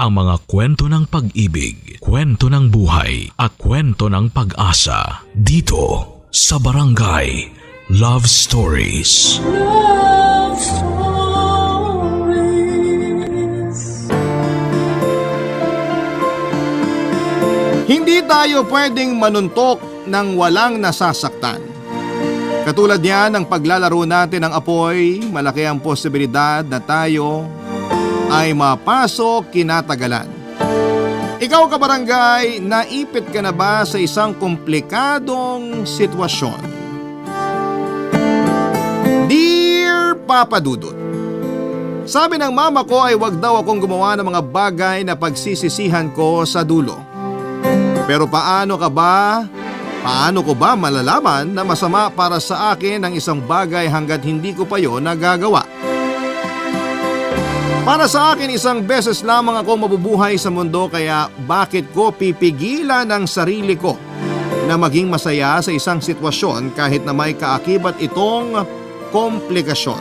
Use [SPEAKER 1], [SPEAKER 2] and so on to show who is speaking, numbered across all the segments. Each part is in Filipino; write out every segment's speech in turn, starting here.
[SPEAKER 1] ang mga kwento ng pag-ibig, kwento ng buhay at kwento ng pag-asa dito sa Barangay Love Stories.
[SPEAKER 2] Love Stories.
[SPEAKER 3] Hindi tayo pwedeng manuntok ng walang nasasaktan. Katulad niyan ng paglalaro natin ng apoy, malaki ang posibilidad na tayo ay mapasok kinatagalan. Ikaw kabarangay, naipit ka na ba sa isang komplikadong sitwasyon? Dear Papa Dudut, sabi ng mama ko ay wag daw akong gumawa ng mga bagay na pagsisisihan ko sa dulo. Pero paano ko ba malalaman na masama para sa akin ang isang bagay hanggat hindi ko pa yon nagagawa? Para sa akin, isang beses lamang ako mabubuhay sa mundo, kaya bakit ko pipigilan ang sarili ko na maging masaya sa isang sitwasyon kahit na may kaakibat itong komplikasyon?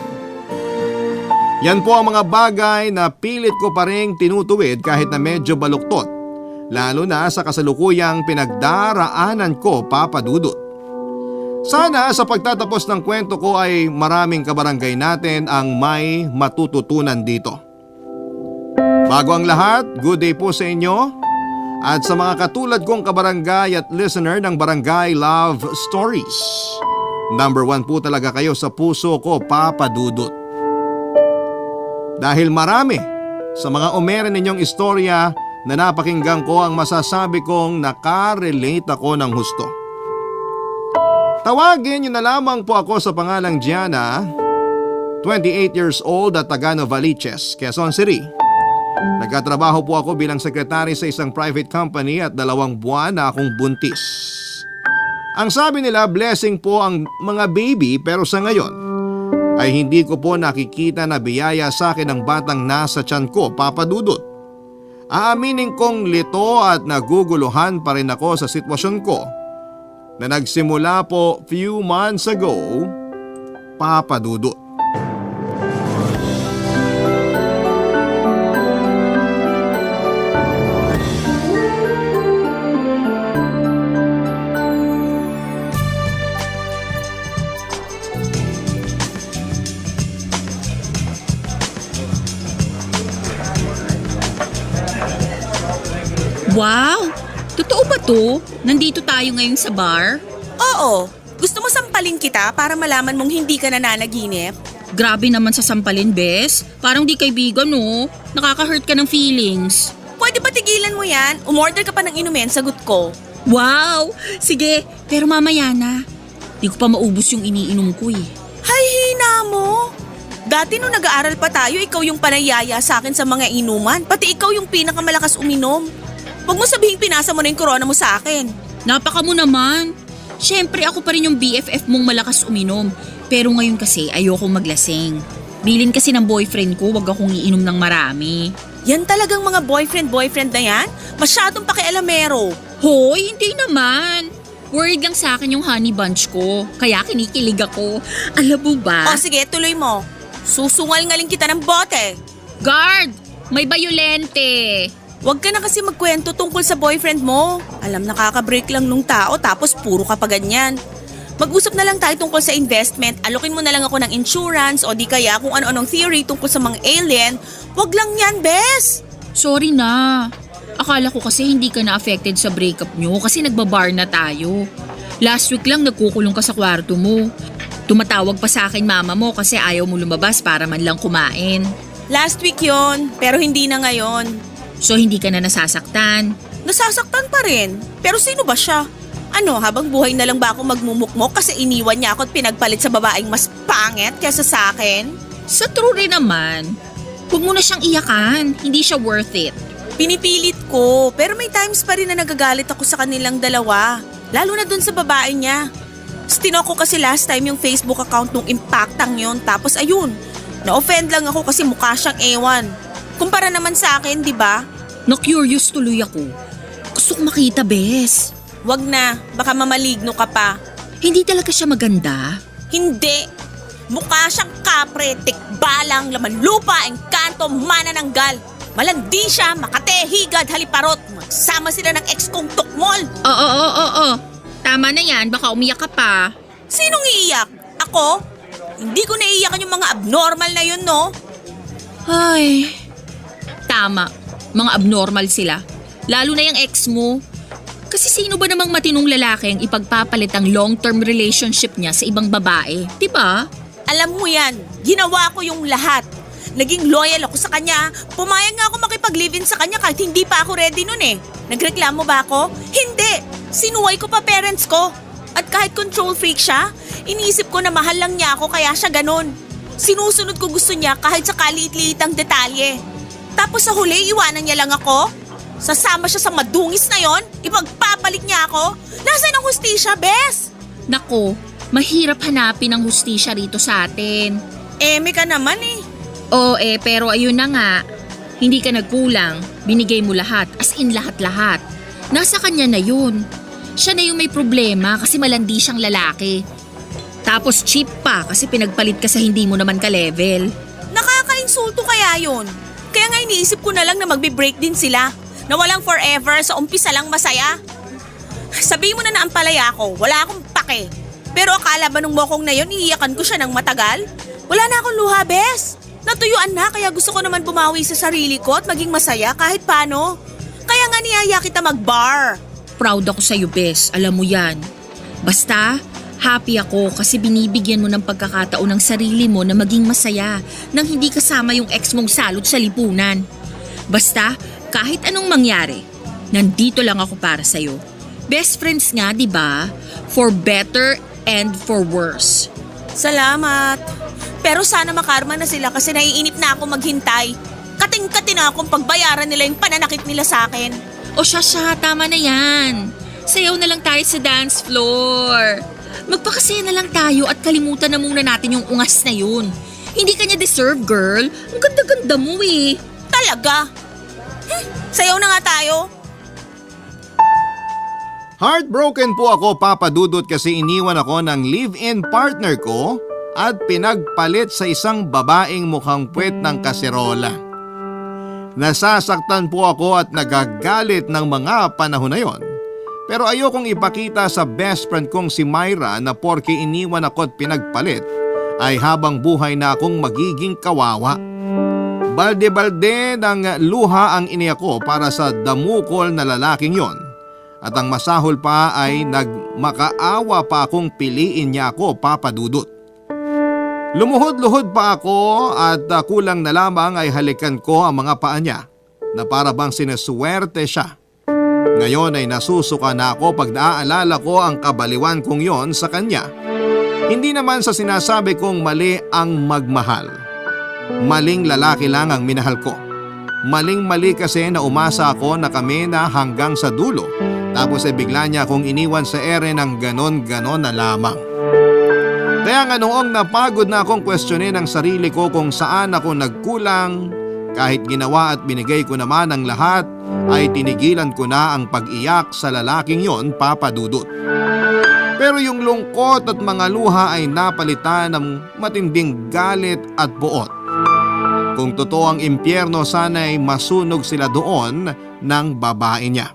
[SPEAKER 3] Yan po ang mga bagay na pilit ko pa ring tinutuwid kahit na medyo baluktot, lalo na sa kasalukuyang pinagdaraanan ko, Papa Dudut. Sana sa pagtatapos ng kwento ko ay maraming kabarangay natin ang may matututunan dito. Bago ang lahat, good day po sa inyo at sa mga katulad kong kabarangay at listener ng Barangay Love Stories. Number 1 po talaga kayo sa puso ko, Papa Dudut. Dahil marami sa mga umere ninyong istorya na napakinggan ko, ang masasabi kong nakarelate ako ng husto. Tawagin niyo na lamang po ako sa pangalang Gianna, 28 years old at taga Novaliches, Quezon City. Nagkatrabaho po ako bilang sekretary sa isang private company at 2 buwan na akong buntis. Ang sabi nila, blessing po ang mga baby, pero sa ngayon ay hindi ko po nakikita na biyaya sa akin ang batang nasa tiyan ko, Papa Dudut. Aaminin kong lito at naguguluhan pa rin ako sa sitwasyon ko na nagsimula po few months ago, Papa Dudut.
[SPEAKER 4] Wow! Totoo ba to? Nandito tayo ngayon sa bar?
[SPEAKER 5] Oo. Gusto mo sampalin kita para malaman mong hindi ka nananaginip?
[SPEAKER 4] Grabe naman sa sampalin, bes. Parang di kaibigan, no? Nakaka-hurt ka ng feelings.
[SPEAKER 5] Pwede ba tigilan mo yan? Umorder ka pa ng inumin, sagot ko.
[SPEAKER 4] Wow! Sige, pero mamaya na. Di ko pa maubos yung iniinom ko eh.
[SPEAKER 5] Hay, hina mo! Dati nung nag-aaral pa tayo, ikaw yung panayaya sa akin sa mga inuman. Pati ikaw yung pinakamalakas uminom. Huwag mo sabihing pinasa mo na yung corona mo sa akin.
[SPEAKER 4] Napaka mo naman. Siyempre ako pa rin yung BFF mong malakas uminom. Pero ngayon kasi ayokong maglasing. Bilin kasi ng boyfriend ko, wag akong iinom ng marami.
[SPEAKER 5] Yan talagang mga boyfriend na yan? Masyadong pakialamero.
[SPEAKER 4] Hoy, hindi naman. Worried lang sa akin yung honey bunch ko. Kaya kinikilig ako. Alam mo ba?
[SPEAKER 5] O sige, tuloy mo. Susungal-ngaling kita ng bote.
[SPEAKER 4] Guard! May bayolente!
[SPEAKER 5] Huwag ka na kasi magkwento tungkol sa boyfriend mo. Alam, nakaka-break lang nung tao tapos puro ka pa ganyan. Mag-usap na lang tayo tungkol sa investment. Alokin mo na lang ako ng insurance o di kaya kung ano-anong theory tungkol sa mga alien. Huwag lang yan, bes!
[SPEAKER 4] Sorry na. Akala ko kasi hindi ka na affected sa breakup nyo kasi nagbabar na tayo. Last week lang nagkukulong ka sa kwarto mo. Tumatawag pa sa akin mama mo kasi ayaw mo lumabas para man lang kumain.
[SPEAKER 5] Last week yon, pero hindi na ngayon.
[SPEAKER 4] So hindi ka na nasasaktan?
[SPEAKER 5] Nasasaktan pa rin. Pero sino ba siya? Ano, habang buhay na lang ba ako magmumukmok kasi iniwan niya ako at pinagpalit sa babaeng mas pangit kaysa sa akin?
[SPEAKER 4] Sa true rin naman. Huwag mo na siyang iyakan. Hindi siya worth it.
[SPEAKER 5] Pinipilit ko, pero may times pa rin na nagagalit ako sa kanilang dalawa. Lalo na dun sa babae niya. Stinok ko kasi last time yung Facebook account nung impactang yon, tapos ayun, na-offend lang ako kasi mukha siyang ewan. Kumpara naman sa akin, di ba?
[SPEAKER 4] Na-curious tuloy ako. Gusto ko makita, bes.
[SPEAKER 5] Wag na, baka mamaligno ka pa.
[SPEAKER 4] Hindi talaga siya maganda.
[SPEAKER 5] Hindi. Mukha siyang kapre, tikbalang, laman lupa, engkanto, manananggal. Malandi siya, makate, higad, haliparot. Magsama sila ng ex kong tukmol.
[SPEAKER 4] Oo. Tama na yan, baka umiyak ka pa.
[SPEAKER 5] Sinong iiyak? Ako? Hindi ko naiiyakan yung mga abnormal na yun, no?
[SPEAKER 4] Ay, tama. Mga abnormal sila. Lalo na yung ex mo. Kasi sino ba namang matinong lalaki ang ipagpapalit ang long-term relationship niya sa ibang babae? Diba?
[SPEAKER 5] Alam mo yan, ginawa ko yung lahat. Naging loyal ako sa kanya. Pumayag nga ako makipag-live-in sa kanya kahit hindi pa ako ready nun eh. Nagreklamo ba ako? Hindi! Sinuway ko pa parents ko. At kahit control freak siya, iniisip ko na mahal lang niya ako kaya siya ganun. Sinusunod ko gusto niya kahit sa kaliit-liitang detalye. Tapos sa huli, iwanan niya lang ako? Sasama siya sa madungis na yon? Ipagpapalit niya ako? Nasaan ang hustisya, Bes?
[SPEAKER 4] Nako, mahirap hanapin ang hustisya rito sa atin.
[SPEAKER 5] Eme ka naman eh.
[SPEAKER 4] Oo pero ayun na nga. Hindi ka nagkulang. Binigay mo lahat, as in lahat-lahat. Nasa kanya na yun. Siya na yung may problema kasi malandi siyang lalaki. Tapos cheap pa kasi pinagpalit ka sa hindi mo naman ka-level.
[SPEAKER 5] Nakaka-insulto kaya yun? Kaya nga iniisip ko na lang na magbe-break din sila. Na walang forever, sa umpisa lang masaya. Sabihin mo na ang palaya ko, wala akong pake. Pero akala ba nung mokong na yun, iiyakan ko siya ng matagal? Wala na akong luha, Bes. Natuyuan na kaya gusto ko naman bumawi sa sarili ko at maging masaya kahit paano. Kaya nga niyaya kita mag-bar.
[SPEAKER 4] Proud ako sa'yo, Bes. Alam mo yan. Basta, happy ako kasi binibigyan mo ng pagkakataon ng sarili mo na maging masaya nang hindi kasama yung ex mong salot sa lipunan. Basta, kahit anong mangyari, nandito lang ako para sa'yo. Best friends nga, di ba? For better and for worse.
[SPEAKER 5] Salamat. Pero sana makarma na sila kasi naiinip na ako maghintay. Kating-kati na akong pagbayaran nila yung pananakit nila sa akin.
[SPEAKER 4] O siya, tama na yan. Sayaw na lang tayo sa dance floor. Magpakasaya na lang tayo at kalimutan na muna natin yung ungas na yun. Hindi kanya deserve, girl. Ang ganda-ganda mo eh.
[SPEAKER 5] Talaga? Sayaw na nga tayo.
[SPEAKER 3] Heartbroken po ako, Papa Dudut, kasi iniwan ako ng live-in partner ko at pinagpalit sa isang babaeng mukhang puwet ng kaserola. Nasasaktan po ako at nagagalit ng mga panahon na yon. Pero ayokong ipakita sa best friend kong si Myra na porke iniwan ako at pinagpalit ay habang buhay na akong magiging kawawa. Balde-balde ng luha ang iniyak ko para sa damukol na lalaking yon. At ang masahol pa ay nagmakaawa pa akong piliin niya ako, Papa Dudut. Lumuhod-luhod pa ako at kulang na lamang ay halikan ko ang mga paa niya na para bang sineswerte siya. Ngayon ay nasusuka na ako pag naaalala ko ang kabaliwan kong yon sa kanya. Hindi naman sa sinasabi kong mali ang magmahal. Maling lalaki lang ang minahal ko. Maling-mali kasi na umasa ako na kami na hanggang sa dulo. Tapos ay bigla niya akong iniwan sa ere ng ganon-ganon na lamang. Kaya nga noong napagod na akong kwestiyonin ang sarili ko kung saan ako nagkulang, kahit ginawa at binigay ko naman ang lahat, ay tinigilan ko na ang pag-iyak sa lalaking yon, Papa Dudut. Pero yung lungkot at mga luha ay napalitan ng matinding galit at buot. Kung totoo ang impyerno, sana'y masunog sila doon ng babae niya.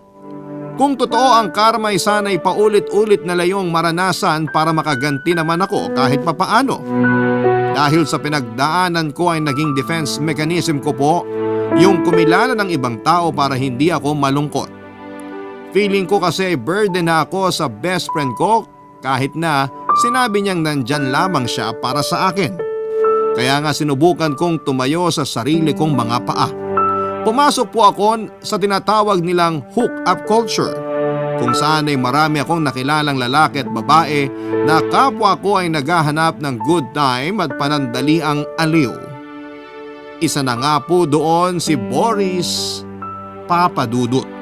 [SPEAKER 3] Kung totoo ang karma, ay sana'y paulit-ulit na layong maranasan para makaganti naman ako kahit papaano. Dahil sa pinagdaanan ko ay naging defense mechanism ko po yung kumilala ng ibang tao para hindi ako malungkot. Feeling ko kasi burden na ako sa best friend ko kahit na sinabi niyang nandyan lamang siya para sa akin. Kaya nga sinubukan kong tumayo sa sarili kong mga paa. Pumasok po ako sa tinatawag nilang hook-up culture, kung saan ay marami akong nakilalang lalaki at babae na kapwa ko ay naghahanap ng good time at panandaliang aliw. Isa na nga po doon si Boris, Papa Dudut.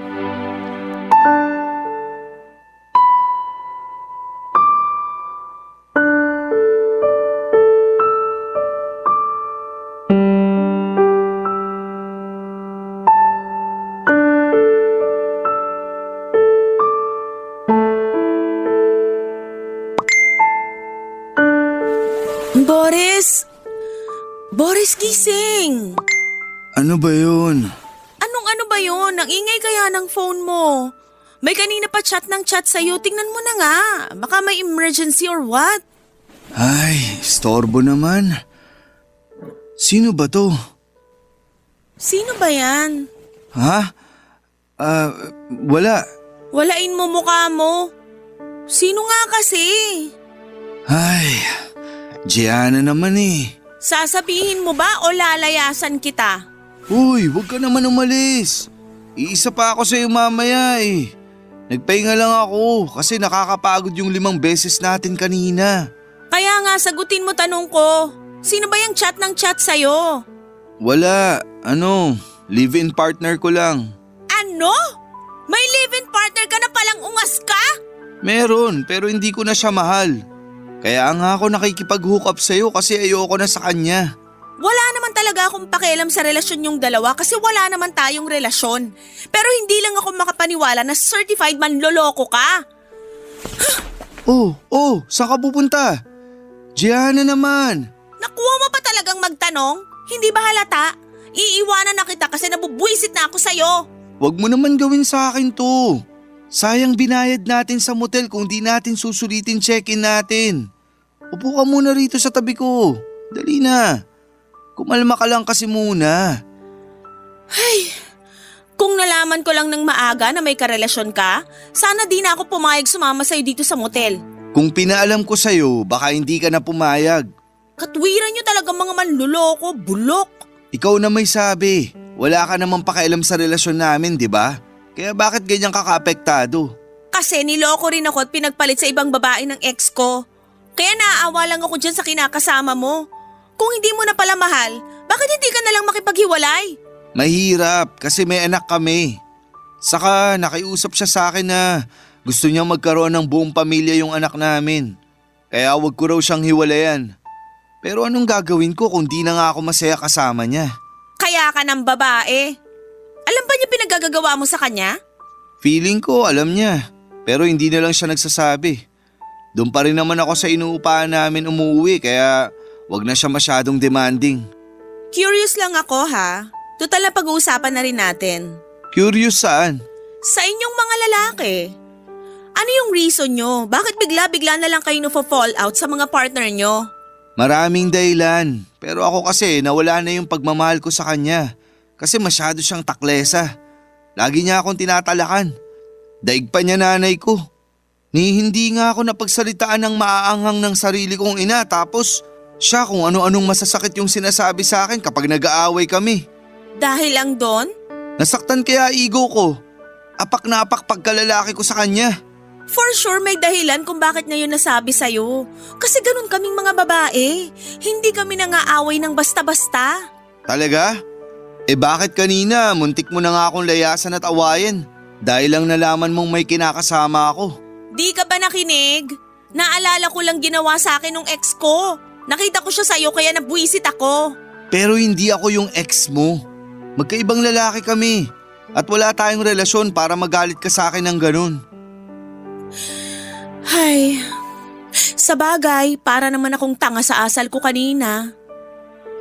[SPEAKER 5] Boris, gising!
[SPEAKER 6] Ano ba yun?
[SPEAKER 5] naman? Ang ingay kaya ng phone mo. May kanina pa chat ng chat sa'yo. Tingnan mo na nga. Baka may emergency or what?
[SPEAKER 6] Ay, storbo naman. Sino ba to?
[SPEAKER 5] Sino ba yan?
[SPEAKER 6] Ha? Wala.
[SPEAKER 5] Walain mo mukha mo. Sino nga kasi?
[SPEAKER 6] Ay, Gianna naman eh.
[SPEAKER 5] Sasabihin mo ba o lalayasan kita?
[SPEAKER 6] Uy, huwag ka naman umalis. Iisa pa ako sa'yo mamaya eh. Nagpahinga lang ako kasi nakakapagod yung 5 beses natin kanina.
[SPEAKER 5] Kaya nga sagutin mo tanong ko. Sino ba yung chat ng chat sa'yo?
[SPEAKER 6] Wala, live-in partner ko lang.
[SPEAKER 5] Ano? May live-in partner ka na palang ungas ka?
[SPEAKER 6] Meron, pero hindi ko na siya mahal. Kaya nga ako nakikipag-hook up sa'yo kasi ayoko na sa kanya.
[SPEAKER 5] Wala naman talaga akong pakialam sa relasyon yung dalawa kasi wala naman tayong relasyon. Pero hindi lang ako makapaniwala na certified manloloko ka.
[SPEAKER 6] Saan ka pupunta? Gianna naman.
[SPEAKER 5] Nakuha mo pa talagang magtanong? Hindi ba halata? Iiwanan na kita kasi nabubwisit na ako sa'yo.
[SPEAKER 6] Huwag mo naman gawin sa akin to. Sayang binayad natin sa motel kung di natin susulitin check-in natin. Upo ka muna rito sa tabi ko. Dali na. Kumalma ka lang kasi muna.
[SPEAKER 5] Ay, kung nalaman ko lang ng maaga na may karelasyon ka, sana di na ako pumayag sumama sa'yo dito sa motel.
[SPEAKER 6] Kung pinaalam ko sa'yo, baka hindi ka na pumayag.
[SPEAKER 5] Katwiran niyo talaga mga manluloko, bulok.
[SPEAKER 6] Ikaw na may sabi. Wala ka namang pakialam sa relasyon namin, di ba? Kaya bakit ganyan ka kaapektado?
[SPEAKER 5] Kasi niloko rin ako at pinagpalit sa ibang babae ng ex ko. Kaya naaawa lang ako dyan sa kinakasama mo. Kung hindi mo na pala mahal, bakit hindi ka na lang makipaghiwalay?
[SPEAKER 6] Mahirap kasi may anak kami. Saka nakiusap siya sa akin na gusto niya magkaroon ng buong pamilya yung anak namin. Kaya wag ko raw siyang hiwalayan. Pero anong gagawin ko kung di na nga ako masaya kasama niya?
[SPEAKER 5] Kaya ka ng babae. Alam ba niya pinagagagawa mo sa kanya?
[SPEAKER 6] Feeling ko alam niya, pero hindi na lang siya nagsasabi. Doon pa rin naman ako sa inuupahan namin umuwi kaya wag na siya masyadong demanding.
[SPEAKER 5] Curious lang ako ha. Total na pag-uusapan na rin natin.
[SPEAKER 6] Curious saan?
[SPEAKER 5] Sa inyong mga lalaki. Ano yung reason nyo? Bakit bigla-bigla na lang kayo fall out sa mga partner nyo?
[SPEAKER 6] Maraming dahilan, pero ako kasi nawala na yung pagmamahal ko sa kanya. Kasi masyado siyang taklesa. Lagi niya akong tinatalakan. Daig pa niya nanay ko. Ni hindi nga ako napagsalitaan ng maaanghang ng sarili kong ina tapos siya kung ano-anong masasakit yung sinasabi sa akin kapag nag-aaway kami.
[SPEAKER 5] Dahil lang doon?
[SPEAKER 6] Nasaktan kaya ego ko. Apak na apak pagkalalaki ko sa kanya.
[SPEAKER 5] For sure may dahilan kung bakit niya yun nasabi sa'yo. Kasi ganun kaming mga babae. Hindi kami nangaaway ng basta-basta.
[SPEAKER 6] Talaga? Bakit kanina muntik mo na nga akong layasan at awayin? Dahil lang nalaman mong may kinakasama ako.
[SPEAKER 5] Di ka ba nakinig? Naalala ko lang ginawa sa akin ng ex ko. Nakita ko siya sa'yo kaya nabwisit ako.
[SPEAKER 6] Pero hindi ako yung ex mo. Magkaibang lalaki kami. At wala tayong relasyon para magalit ka sa akin ng ganun.
[SPEAKER 5] Ay, sa bagay, para naman akong tanga sa asal ko kanina.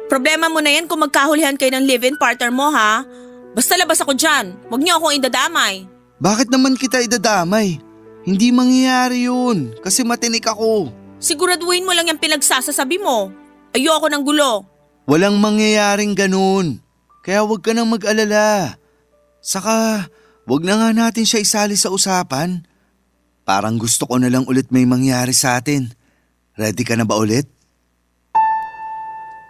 [SPEAKER 5] Problema mo na yan kung magkahulihan kayo ng live-in partner mo ha. Basta labas ako dyan, huwag niyo akong idadamay.
[SPEAKER 6] Bakit naman kita idadamay? Hindi mangyayari yun kasi matinik ako.
[SPEAKER 5] Siguraduhin mo lang yung pinagsasasabi mo. Ayoko ng gulo.
[SPEAKER 6] Walang mangyayaring ganun. Kaya huwag ka nang mag-alala. Saka, huwag na nga natin siya isali sa usapan. Parang gusto ko na lang ulit may mangyari sa atin. Ready ka na ba ulit?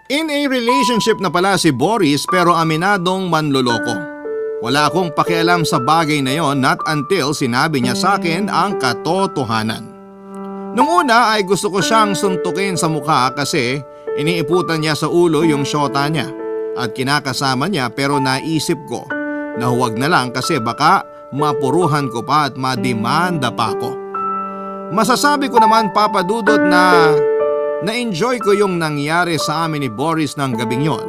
[SPEAKER 3] In a relationship na pala si Boris pero aminadong manloloko. Wala akong pakialam sa bagay na yon not until sinabi niya sa akin ang katotohanan. Nung una ay gusto ko siyang suntukin sa mukha kasi iniiputan niya sa ulo yung syota niya at kinakasama niya pero naisip ko na huwag na lang kasi baka mapuruhan ko pa at mademanda pa ako. Masasabi ko naman papadudot na na-enjoy ko yung nangyari sa amin ni Boris ng gabing yon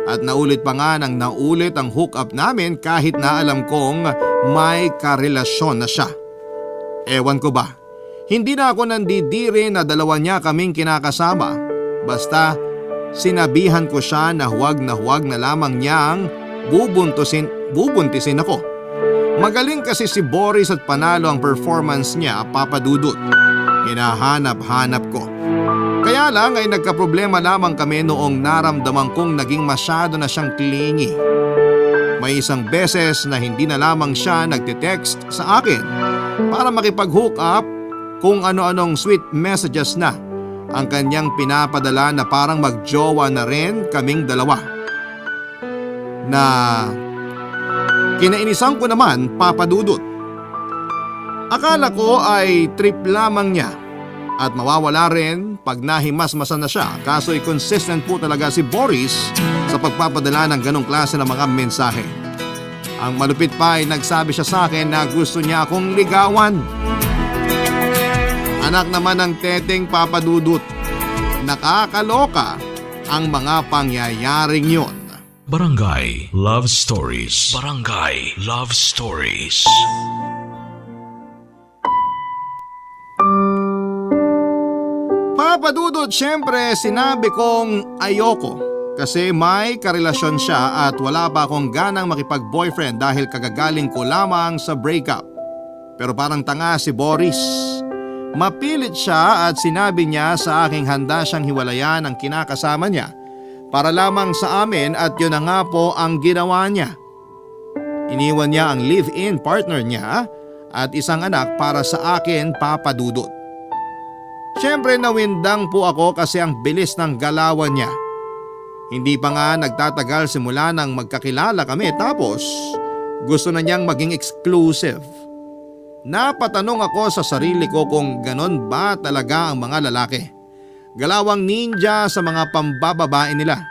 [SPEAKER 3] at naulit pa nga nang naulit ang hook up namin kahit na alam kong may karelasyon na siya. Ewan ko ba, hindi na ako nandidiri na dalawa niya kaming kinakasama. Basta sinabihan ko siya na huwag na lamang niyang bubuntisin ako Magaling kasi si Boris at panalo ang performance niya, Papa Dudut. Hinahanap-hanap ko. Kaya lang ay nagkaproblema lamang kami noong naramdaman kong naging masyado na siyang clingy. May isang beses na hindi na lamang siya nagte-text sa akin para makipag-hook up, kung ano-anong sweet messages na ang kanyang pinapadala na parang magjowa na rin kaming dalawa. Na kinainisan ko naman, Papa Dudut. Akala ko ay trip lamang niya at mawawala rin pag nahimasmasan na siya, kaso'y consistent po talaga si Boris sa pagpapadala ng ganong klase ng mga mensahe. Ang malupit pa ay nagsabi siya sa akin na gusto niya akong ligawan. Anak naman ng teteng, Papa Dudut. Nakakaloka ang mga pangyayaring yon.
[SPEAKER 1] Barangay Love Stories. Barangay Love Stories.
[SPEAKER 3] Papa Dudut, syempre sinabi kong ayoko kasi may karelasyon siya at wala pa akong ganang makipag-boyfriend dahil kagagaling ko lamang sa breakup. Pero parang tanga si Boris. Mapilit siya at sinabi niya sa aking handa siyang hiwalayan ang kinakasama niya para lamang sa amin at yun na nga po ang ginawa niya. Iniwan niya ang live-in partner niya at isang anak para sa akin, Papa Dudut. Siyempre nawindang po ako kasi ang bilis ng galawan niya. Hindi pa nga nagtatagal simula nang magkakilala kami tapos gusto na niyang maging exclusive. Napatanong ako sa sarili ko kung ganon ba talaga ang mga lalaki. Galawang ninja sa mga pambababae nila.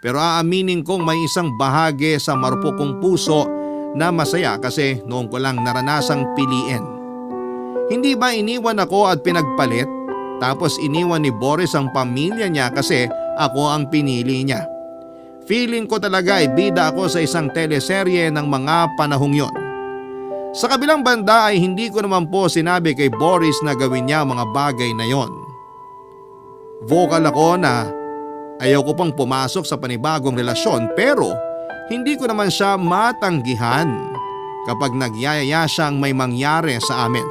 [SPEAKER 3] Pero aaminin kong may isang bahagi sa marupok kong puso na masaya kasi noong ko lang naranasang piliin. Hindi ba iniwan ako at pinagpalit? Tapos iniwan ni Boris ang pamilya niya kasi ako ang pinili niya. Feeling ko talaga ay bida ako sa isang teleserye ng mga panahong yon. Sa kabilang banda ay hindi ko naman po sinabi kay Boris na gawin niya mga bagay na yon. Vocal ako na ayaw ko pang pumasok sa panibagong relasyon pero hindi ko naman siya matanggihan kapag nagyayaya siyang may mangyari sa amin.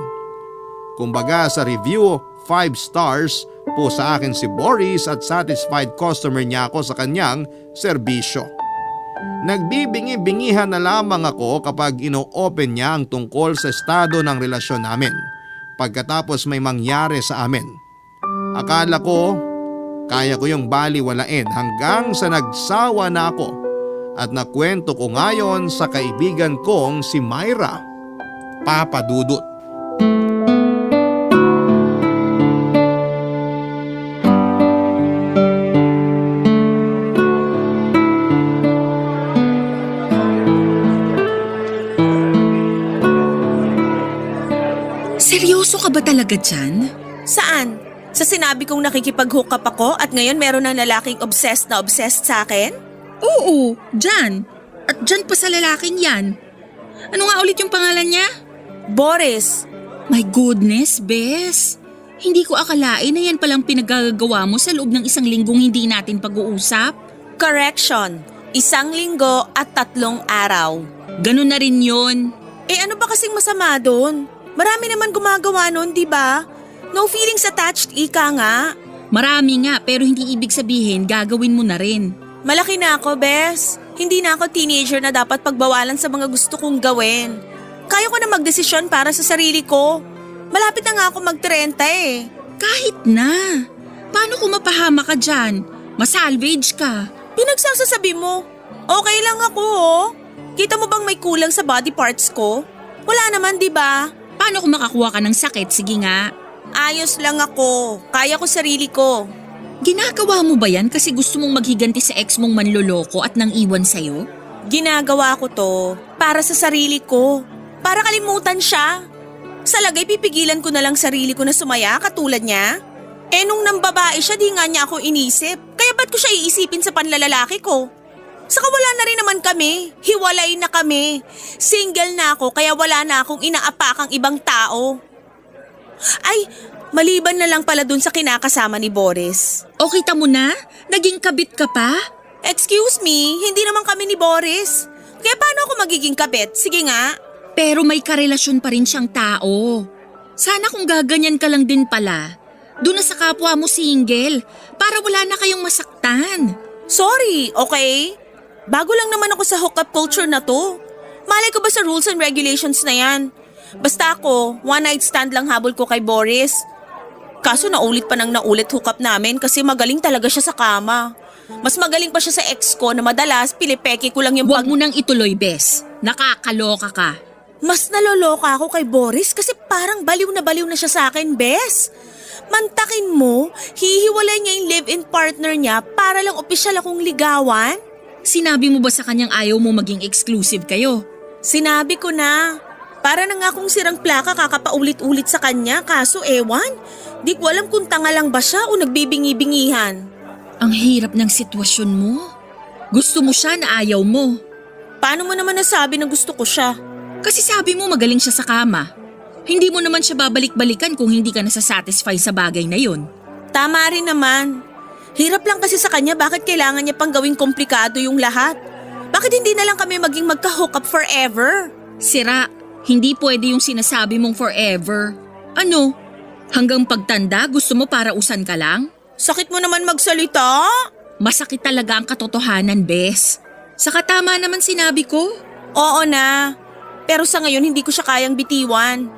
[SPEAKER 3] Kumbaga sa review, 5 stars po sa akin si Boris at satisfied customer niya ako sa kanyang serbisyo. Nagbibingi-bingihan na lamang ako kapag ino-open niya ang tungkol sa estado ng relasyon namin pagkatapos may mangyari sa amin. Akala ko kaya ko yung baliwalain hanggang sa nagsawa na ako at nakwento ko ngayon sa kaibigan kong si Myra, Papa Dudut.
[SPEAKER 4] Seryoso ka ba talaga dyan?
[SPEAKER 5] Saan? Sa sinabi kong nakikipag-hook up ako at ngayon meron ng lalaking obsessed sa akin?
[SPEAKER 4] Oo, dyan. At dyan pa sa lalaking yan. Ano nga ulit yung pangalan niya?
[SPEAKER 5] Boris.
[SPEAKER 4] My goodness, Bes. Hindi ko akalain na yan palang pinagagawa mo sa loob ng 1 linggong hindi natin pag-uusap.
[SPEAKER 5] Correction. 1 linggo at 3 araw.
[SPEAKER 4] Ganun na rin yun.
[SPEAKER 5] Eh ano ba kasing masama doon? Marami naman gumagawa nun, di ba? No feelings attached, ika nga.
[SPEAKER 4] Marami nga pero hindi ibig sabihin gagawin mo na rin.
[SPEAKER 5] Malaki na ako, Bes. Hindi na ako teenager na dapat pagbawalan sa mga gusto kong gawin. Kaya ko na magdesisyon para sa sarili ko. Malapit na nga ako mag-30 eh.
[SPEAKER 4] Kahit na. Paano kung mapahama ka dyan? Masalvage ka.
[SPEAKER 5] Pinagsasasabi mo. Okay lang ako oh. Kita mo bang may kulang sa body parts ko? Wala naman, di ba?
[SPEAKER 4] Paano kung makakuha ka ng sakit? Sige nga.
[SPEAKER 5] Ayos lang ako. Kaya ko sarili ko.
[SPEAKER 4] Ginagawa mo ba yan kasi gusto mong maghiganti sa ex mong manloloko at nang iwan sa'yo?
[SPEAKER 5] Ginagawa ko to para sa sarili ko. Para kalimutan siya. Sa lagay pipigilan ko na lang sarili ko na sumaya katulad niya. Eh nung nambabae siya di nga niya ako inisip. Kaya ba't ko siya iisipin sa panlalalaki ko? Saka wala na rin naman kami. Hiwalay na kami. Single na ako kaya wala na akong inaapakang ibang tao. Ay, maliban na lang pala dun sa kinakasama ni Boris.
[SPEAKER 4] O kita mo na? Naging kabit ka pa?
[SPEAKER 5] Excuse me, hindi naman kami ni Boris. Kaya paano ako magiging kabit? Sige nga.
[SPEAKER 4] Pero may karelasyon pa rin siyang tao. Sana kung gaganyan ka lang din pala, doon na sa kapwa mo single para wala na kayong masaktan.
[SPEAKER 5] Sorry, okay? Bago lang naman ako sa hookup culture na to. Malay ko ba sa rules and regulations na yan? Basta ako, one night stand lang habol ko kay Boris. Kaso naulit pa nang naulit hookup namin kasi magaling talaga siya sa kama. Mas magaling pa siya sa ex ko na madalas pilipeki ko lang yung
[SPEAKER 4] Huwag mo nang ituloy, Bes. Nakakaloka ka.
[SPEAKER 5] Mas naloloka ako kay Boris kasi parang baliw na siya sa akin, Bes. Mantakin mo, hihiwalay niya yung live-in partner niya para lang opisyal akong ligawan?
[SPEAKER 4] Sinabi mo ba sa kanyang ayaw mo maging exclusive kayo?
[SPEAKER 5] Sinabi ko na. Para na nga akong sirang plaka kakapaulit-ulit sa kanya kaso ewan. Di ko alam kung tanga lang ba siya o nagbibingi-bingihan.
[SPEAKER 4] Ang hirap ng sitwasyon mo. Gusto mo siya na ayaw mo.
[SPEAKER 5] Paano mo naman nasabi na gusto ko siya?
[SPEAKER 4] Kasi sabi mo magaling siya sa kama. Hindi mo naman siya babalik-balikan kung hindi ka nasasatisfy sa bagay na yun.
[SPEAKER 5] Tama rin naman. Hirap lang kasi sa kanya bakit kailangan niya pang gawing komplikado yung lahat. Bakit hindi na lang kami maging magka-hook up forever?
[SPEAKER 4] Sira, hindi pwede yung sinasabi mong forever. Ano? Hanggang pagtanda gusto mo para usan ka lang?
[SPEAKER 5] Sakit mo naman magsalita.
[SPEAKER 4] Masakit talaga ang katotohanan, Bes. Saka tama naman sinabi ko.
[SPEAKER 5] Oo na. Pero sa ngayon hindi ko siya kayang bitiwan.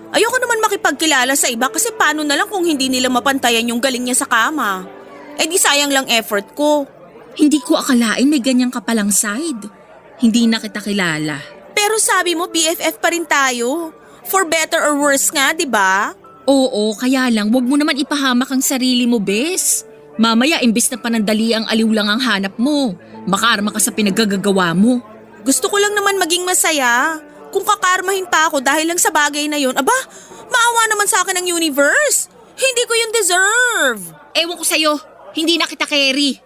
[SPEAKER 5] Ayoko naman makipagkilala sa iba kasi paano na lang kung hindi nila mapantayan yung galing niya sa kama. Eh di sayang lang effort ko.
[SPEAKER 4] Hindi ko akalain may ganyan ka palang side. Hindi na kita kilala.
[SPEAKER 5] Pero sabi mo BFF pa rin tayo. For better or worse nga, di ba?
[SPEAKER 4] Oo, kaya lang wag mo naman ipahamak ang sarili mo, Bes. Mamaya imbis na panandali ang aliw lang ang hanap mo. Makarma ka sa pinagagagawa mo.
[SPEAKER 5] Gusto ko lang naman maging masaya. Kung kakarmahin pa ako dahil lang sa bagay na yun, aba, maawa naman sa akin ang universe. Hindi ko yun deserve.
[SPEAKER 4] Ewan ko sa'yo, hindi na kita carry.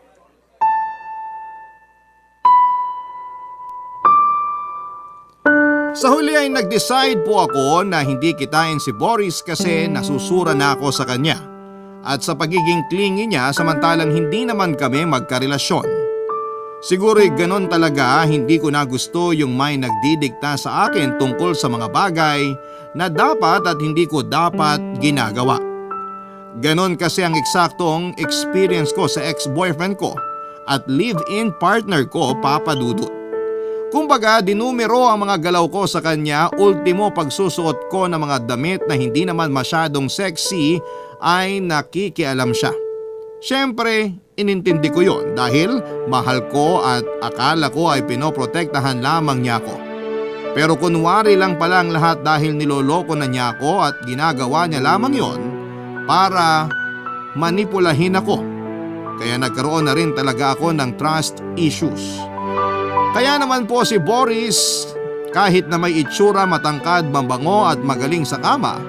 [SPEAKER 3] Sa huli ay nag-decide po ako na hindi kitain si Boris kasi nasusura na ako sa kanya. At sa pagiging clingy niya samantalang hindi naman kami magkarelasyon. Siguro'y ganon talaga, hindi ko na gusto yung may nagdidikta sa akin tungkol sa mga bagay na dapat at hindi ko dapat ginagawa. Ganon kasi ang eksaktong experience ko sa ex-boyfriend ko at live-in partner ko, Papa Dudut. Kumbaga dinumero ang mga galaw ko sa kanya, ultimo pagsusuot ko ng mga damit na hindi naman masyadong sexy ay nakikialam siya. Siyempre, inintindi ko yon dahil mahal ko at akala ko ay pinoprotektahan lamang niya ako. Pero kunwari lang pala ang lahat dahil niloloko na niya ako at ginagawa niya lamang yon para manipulahin ako. Kaya nagkaroon na rin talaga ako ng trust issues. Kaya naman po si Boris, kahit na may itsura, matangkad, mabango at magaling sa kama,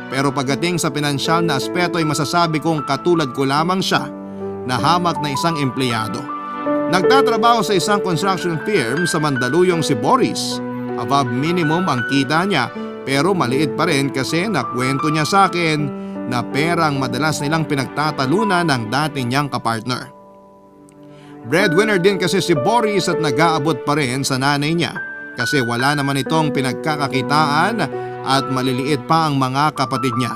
[SPEAKER 3] pero pagdating sa pinansyal na aspeto ay masasabi kong katulad ko lamang siya na hamak na isang empleyado. Nagtatrabaho sa isang construction firm sa Mandaluyong si Boris. Above minimum ang kita niya pero maliit pa rin kasi nakwento niya sa akin na perang madalas nilang pinagtatalunan ng dati niyang kapartner. Breadwinner din kasi si Boris at nag-aabot pa rin sa nanay niya kasi wala naman itong pinagkakakitaan at maliliit pa ang mga kapatid niya.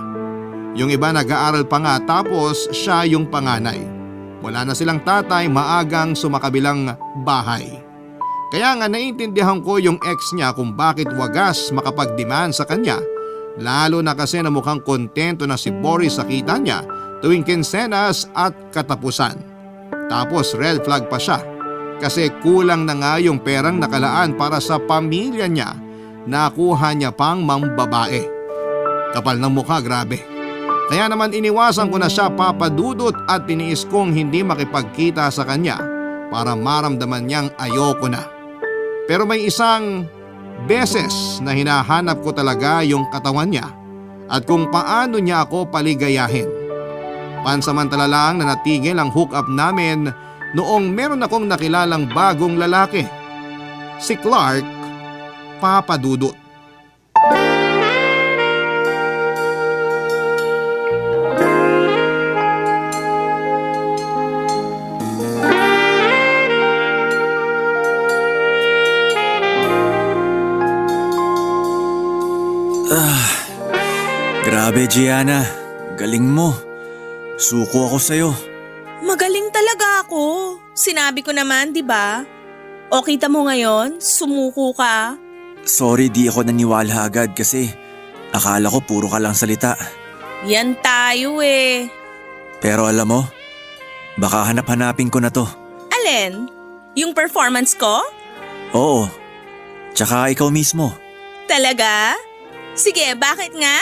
[SPEAKER 3] Yung iba nag-aaral pa nga tapos siya yung panganay. Wala na silang tatay, maagang sumakabilang bahay. Kaya nga naiintindihan ko yung ex niya kung bakit wagas makapag-demand sa kanya. Lalo na kasi na mukhang kontento na si Boris sa kita niya tuwing kinsenas at katapusan. Tapos red flag pa siya kasi kulang na nga yung perang nakalaan para sa pamilya niya. Nakuha niya pang mambabae. Kapal ng mukha, grabe. Kaya naman iniwasan ko na siya, Papa Dudut, at tiniis kong hindi makipagkita sa kanya para maramdaman niyang ayoko na. Pero may isang beses na hinahanap ko talaga yung katawan niya at kung paano niya ako paligayahin. Pansamantala lang na natigil ang hookup namin noong meron akong nakilalang bagong lalaki. Si Clark, Papa Dudut.
[SPEAKER 7] Grabe, Gianna. Galing mo. Suko ako sa'yo.
[SPEAKER 5] Magaling talaga ako. Sinabi ko naman, di ba? O kita mo ngayon, sumuko ka.
[SPEAKER 7] Sorry, di ako naniwala agad kasi akala ko puro ka lang salita.
[SPEAKER 5] Yan tayo eh.
[SPEAKER 7] Pero alam mo, baka hanap-hanapin ko na to.
[SPEAKER 5] Alin? Yung performance ko?
[SPEAKER 7] Oo. Tsaka ikaw mismo.
[SPEAKER 5] Talaga? Sige, bakit nga?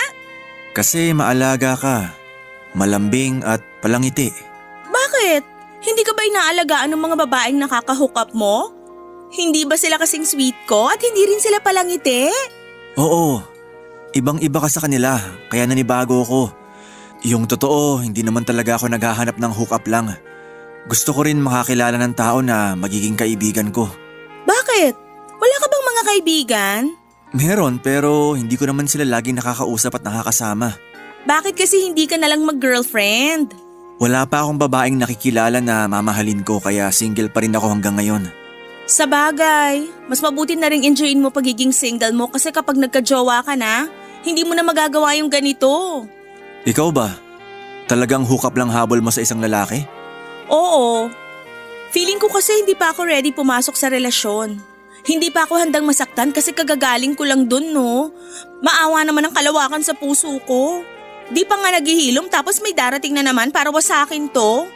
[SPEAKER 7] Kasi maalaga ka, malambing at palangiti.
[SPEAKER 5] Bakit? Hindi ka ba inaalagaan ng mga babaeng nakaka-hook up mo? Hindi ba sila kasing sweet ko at hindi rin sila palangiti?
[SPEAKER 7] Oo, ibang-iba ka sa kanila kaya nanibago ko. Yung totoo, hindi naman talaga ako naghahanap ng hook up lang. Gusto ko rin makakilala ng tao na magiging kaibigan ko.
[SPEAKER 5] Bakit? Wala ka bang mga kaibigan?
[SPEAKER 7] Meron pero hindi ko naman sila laging nakakausap at nakakasama.
[SPEAKER 5] Bakit kasi hindi ka nalang mag-girlfriend?
[SPEAKER 7] Wala pa akong babaeng nakikilala na mamahalin ko kaya single pa rin ako hanggang ngayon.
[SPEAKER 5] Sa bagay, mas mabuti na rin enjoyin mo pagiging single mo kasi kapag nagka-jowa ka na, hindi mo na magagawa yung ganito.
[SPEAKER 7] Ikaw ba? Talagang hook up lang habol mo sa isang lalaki?
[SPEAKER 5] Oo. Feeling ko kasi hindi pa ako ready pumasok sa relasyon. Hindi pa ako handang masaktan kasi kagagaling ko lang dun, no? Maawa naman ang kalawakan sa puso ko. Di pa nga naghihilom tapos may darating na naman para wasakin to.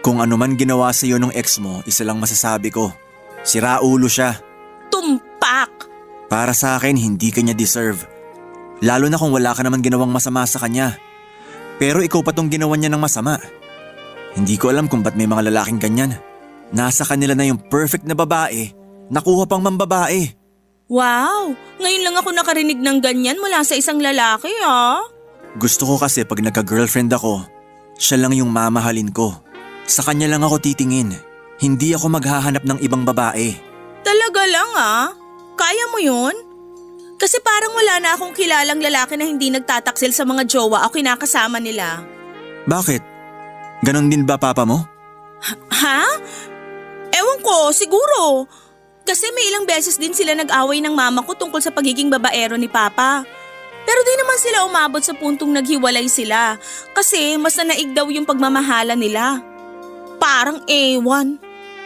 [SPEAKER 7] Kung ano man ginawa sa iyo ng ex mo, isa lang masasabi ko. Siraulo siya.
[SPEAKER 5] Tumpak!
[SPEAKER 7] Para sa akin, hindi ka niya deserve. Lalo na kung wala ka naman ginawang masama sa kanya. Pero ikaw pa tong ginawa niya ng masama. Hindi ko alam kung ba't may mga lalaking ganyan. Nasa kanila na yung perfect na babae, nakuha pang mambabae.
[SPEAKER 5] Wow! Ngayon lang ako nakarinig ng ganyan mula sa isang lalaki, ah.
[SPEAKER 7] Gusto ko kasi pag nagka-girlfriend ako, siya lang yung mamahalin ko. Sa kanya lang ako titingin. Hindi ako maghahanap ng ibang babae.
[SPEAKER 5] Talaga lang, ah? Kaya mo yun? Kasi parang wala na akong kilalang lalaki na hindi nagtataksil sa mga jowa o kinakasama nila.
[SPEAKER 7] Bakit? Ganon din ba papa mo?
[SPEAKER 5] Ha? Ewan ko, siguro. Kasi may ilang beses din sila nag-away ng mama ko tungkol sa pagiging babaero ni papa. Pero di naman sila umabot sa puntong naghiwalay sila kasi mas nanaig daw yung pagmamahala nila. Parang ewan.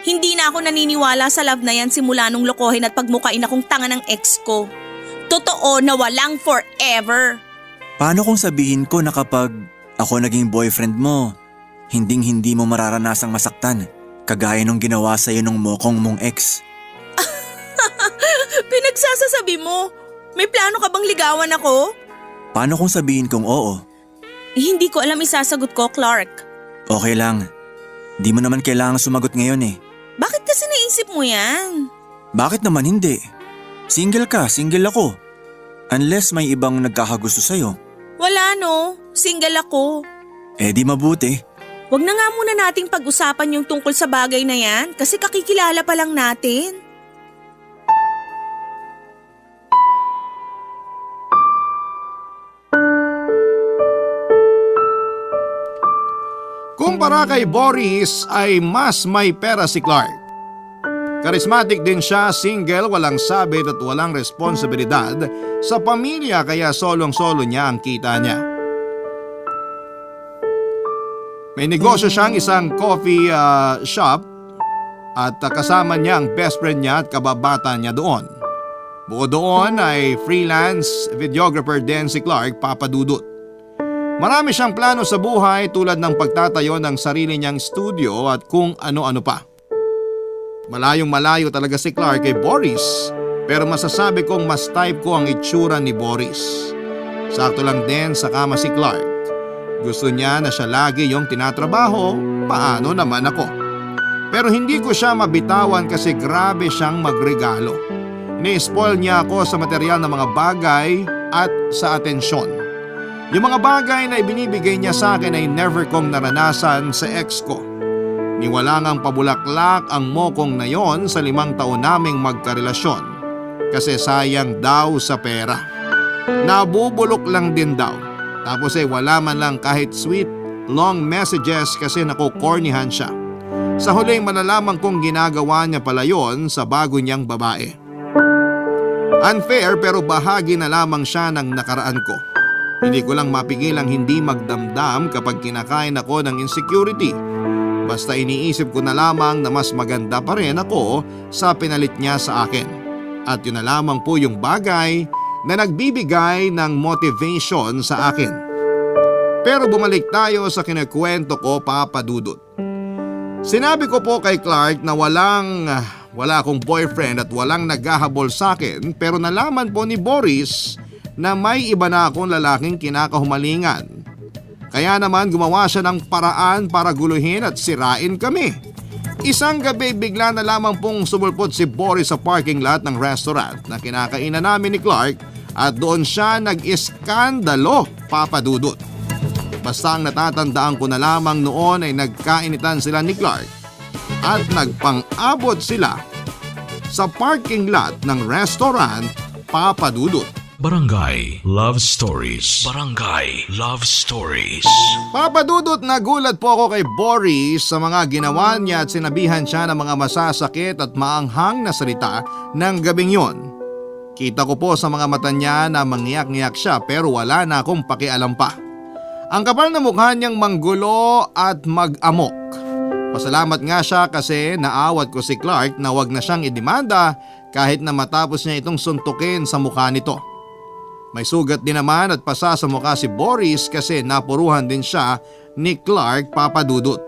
[SPEAKER 5] Hindi na ako naniniwala sa love na yan simula nung lokohin at pagmukain akong tanga ng ex ko. Totoo na walang forever.
[SPEAKER 7] Paano kung sabihin ko na kapag ako naging boyfriend mo, hinding-hindi mo mararanasang masaktan, kagaya nung ginawa sa'yo nung mokong mong ex?
[SPEAKER 5] Pinagsasasabi mo, may plano ka bang ligawan ako?
[SPEAKER 7] Paano kung sabihin kong oo?
[SPEAKER 5] Hindi ko alam isasagot ko, Clark.
[SPEAKER 7] Okay lang. Di mo naman kailangan sumagot ngayon eh.
[SPEAKER 5] Bakit kasi naisip mo yan?
[SPEAKER 7] Bakit naman hindi? Single ka, single ako. Unless may ibang nagkakagusto sa'yo.
[SPEAKER 5] Wala no, single ako.
[SPEAKER 7] Eh di mabuti.
[SPEAKER 5] Wag na nga muna nating pag-usapan yung tungkol sa bagay na yan kasi kakikilala pa lang natin.
[SPEAKER 3] Kumpara kay Boris ay mas may pera si Clark. Charismatic din siya, single, walang sabit at walang responsibilidad sa pamilya kaya solong-solo niya ang kita niya. May negosyo siyang isang coffee shop at kasama niya ang best friend niya at kababata niya doon. Bukod doon ay freelance videographer din si Clark, Papa Dudut. Marami siyang plano sa buhay tulad ng pagtatayo ng sarili niyang studio at kung ano-ano pa. Malayong malayo talaga si Clark kay Boris pero masasabi kong mas type ko ang itsura ni Boris. Sakto lang din sa kama si Clark. Gusto niya na siya lagi yung tinatrabaho, paano naman ako. Pero hindi ko siya mabitawan kasi grabe siyang magregalo. Ini-spoil niya ako sa material ng mga bagay at sa atensyon. Yung mga bagay na ibinibigay niya sa akin ay never kong naranasan sa ex ko. Niwala ngang pabulaklak ang mokong na yon sa 5 taon naming magkarelasyon kasi sayang daw sa pera. Nabubulok lang din daw. Tapos ay wala man lang kahit sweet long messages kasi nakukornihan siya. Sa huling malalaman kong ginagawa niya pala yon sa bago niyang babae. Unfair pero bahagi na lamang siya ng nakaraan ko. Hindi ko lang mapigilang hindi magdamdam kapag kinakain ako ng insecurity. Basta iniisip ko na lamang na mas maganda pa rin ako sa pinalit niya sa akin. At yun na lamang po yung bagay na nagbibigay ng motivation sa akin. Pero bumalik tayo sa kinukwento ko, Papa Dudut. Sinabi ko po kay Clark na wala akong boyfriend at walang naghahabol sa akin, pero nalaman po ni Boris na may iba na akong lalaking kinakahumalingan. Kaya naman gumawa siya ng paraan para guluhin at sirain kami. Isang gabi bigla na lamang pong sumulpot si Boris sa parking lot ng restaurant na kinakainan namin ni Clark at doon siya nag-iskandalo, Papa Dudut. Basta ang natatandaan ko na lamang noon ay nagkainitan sila ni Clark at nagpang-abot sila sa parking lot ng restaurant, Papa Dudut.
[SPEAKER 1] Barangay Love Stories. Barangay Love Stories.
[SPEAKER 3] Papa Dudut, nagulat po ako kay Boris sa mga ginawa niya at sinabihan siya ng mga masasakit at maanghang na salita ng gabing yon. Kita ko po sa mga mata niya na mangyak-ngyak siya pero wala na akong pakialam pa. Ang kapal na mukha niyang manggulo at mag-amok. Pasalamat nga siya kasi naawat ko si Clark na wag na siyang idemanda kahit na matapos niya itong suntukin sa mukha nito. May sugat din naman at pasa sa mukha si Boris kasi napuruhan din siya ni Clark, Papa Dudut.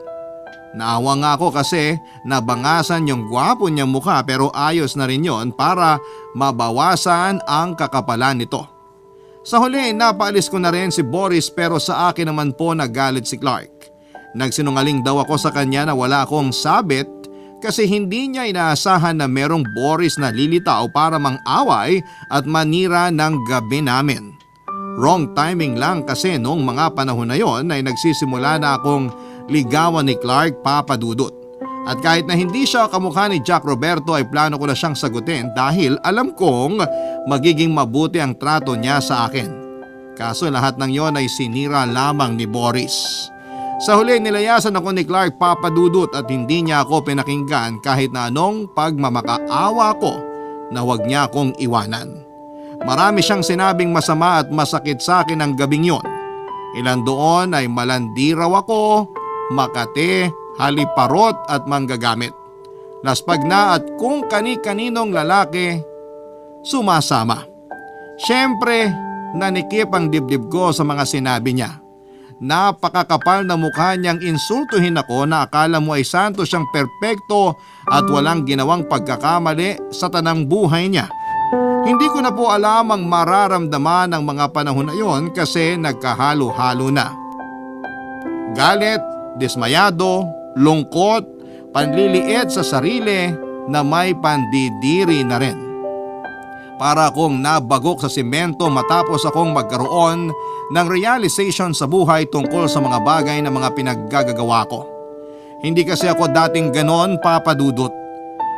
[SPEAKER 3] Naawa nga ako kasi nabangasan yung gwapo niyang mukha pero ayos na rin yon para mabawasan ang kakapalan nito. Sa huli napaalis ko na rin si Boris pero sa akin naman po nagalit si Clark. Nagsinungaling daw ako sa kanya na wala akong sabit kasi hindi niya inaasahan na merong Boris na lilitaw para mang-away at manira ng gabi namin. Wrong timing lang kasi noong mga panahon na yon ay nagsisimula na akong ligawan ni Clark, Papa Dudut. At kahit na hindi siya kamukha ni Jack Roberto ay plano ko na siyang sagutin dahil alam kong magiging mabuti ang trato niya sa akin. Kaso lahat ng yon ay sinira lamang ni Boris. Sa huli nilayasan ako ni Clark, Papa Dudut, at hindi niya ako pinakinggan kahit na anong pagmamakaawa ko na huwag niya akong iwanan. Marami siyang sinabing masama at masakit sa akin ang gabing yon. Ilan doon ay malandi raw ako, makate, haliparot at manggagamit. Laspag na at kung kani-kaninong lalaki sumasama. Siyempre, nanikip ang dibdib ko sa mga sinabi niya. Napakakapal na mukha niyang insultuhin ako na akala mo ay santo siyang perpekto at walang ginawang pagkakamali sa tanang buhay niya. Hindi ko na po alam ang mararamdaman ng mga panahon na yon kasi nagkahalo-halo na. Galit, dismayado, lungkot, panliliit sa sarili na may pandidiri na rin. Para akong nabagok sa simento matapos akong magkaroon ng realization sa buhay tungkol sa mga bagay na mga pinaggagawa ko. Hindi kasi ako dating ganon, Papa Dudut.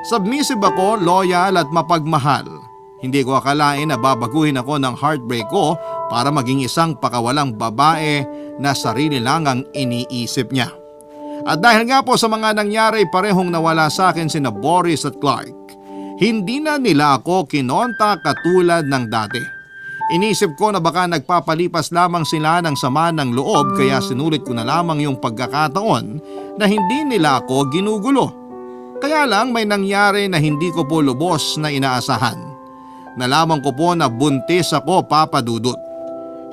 [SPEAKER 3] Submissive ako, loyal at mapagmahal. Hindi ko akalain na babaguhin ako ng heartbreak ko para maging isang pakawalang babae na sarili lang ang iniisip niya. At dahil nga po sa mga nangyari parehong nawala sa akin sina Boris at Clark. Hindi na nila ako kinonta katulad ng dati. Inisip ko na baka nagpapalipas lamang sila ng sama ng loob kaya sinulit ko na lamang yung pagkakataon na hindi nila ako ginugulo. Kaya lang may nangyari na hindi ko po lubos na inaasahan. Nalaman ko po na buntis ako, Papa Dudut.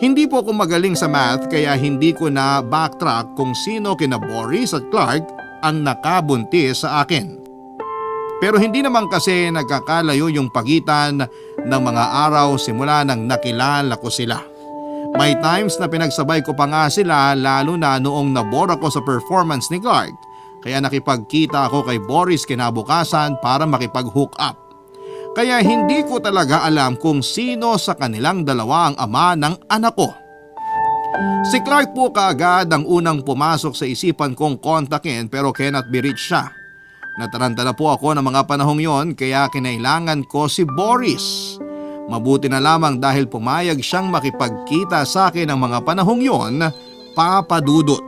[SPEAKER 3] Hindi po ako magaling sa math kaya hindi ko na backtrack kung sino kina Boris at Clark ang nakabuntis sa akin. Pero hindi naman kasi nagkakalayo yung pagitan ng mga araw simula nang nakilala ko sila. May times na pinagsabay ko pa nga sila lalo na noong nabore ako sa performance ni Clark kaya nakipagkita ako kay Boris kinabukasan para makipag-hook up. Kaya hindi ko talaga alam kung sino sa kanilang dalawa ang ama ng anak ko. Si Clark po kaagad ang unang pumasok sa isipan kong kontakin pero cannot be reached siya. Nataranta na po ako ng mga panahong yon kaya kinailangan ko si Boris. Mabuti na lamang dahil pumayag siyang makipagkita sa akin ng mga panahong yon, Papa Dudut.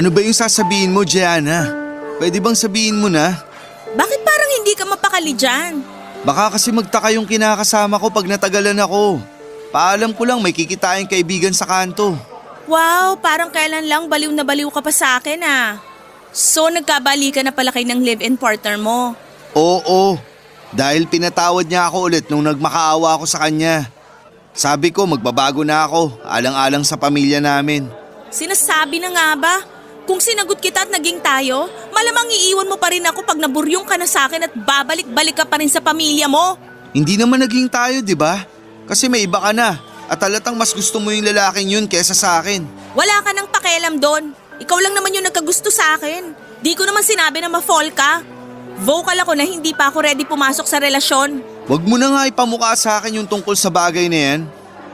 [SPEAKER 6] Ano ba yung sasabihin mo, Gianna? Pwede bang sabihin mo na?
[SPEAKER 5] Bakit parang hindi ka mapakali dyan?
[SPEAKER 6] Baka kasi magtaka yung kinakasama ko pag natagalan ako. Paalam ko lang may kikitain kaibigan sa kanto.
[SPEAKER 5] Wow, parang kailan lang baliw na baliw ka pa sa akin ah. So nagkabalikan na pala kayo ng live-in partner mo.
[SPEAKER 6] Oo, dahil pinatawad niya ako ulit nung nagmakaawa ako sa kanya. Sabi ko magbabago na ako, alang-alang sa pamilya namin.
[SPEAKER 5] Sinasabi na nga ba? Kung sinagot kita at naging tayo, malamang iiwan mo pa rin ako pag naburyong ka na sa akin at babalik-balik ka pa rin sa pamilya mo.
[SPEAKER 6] Hindi naman naging tayo, di ba? Kasi may iba ka na at halatang mas gusto mo yung lalaking yun kesa sa akin.
[SPEAKER 5] Wala ka nang pakialam doon. Ikaw lang naman yung nagkagusto sa akin. Di ko naman sinabi na ma-fall ka. Vocal ako na hindi pa ako ready pumasok sa relasyon.
[SPEAKER 6] Wag mo na nga ipamukha sa akin yung tungkol sa bagay na yan.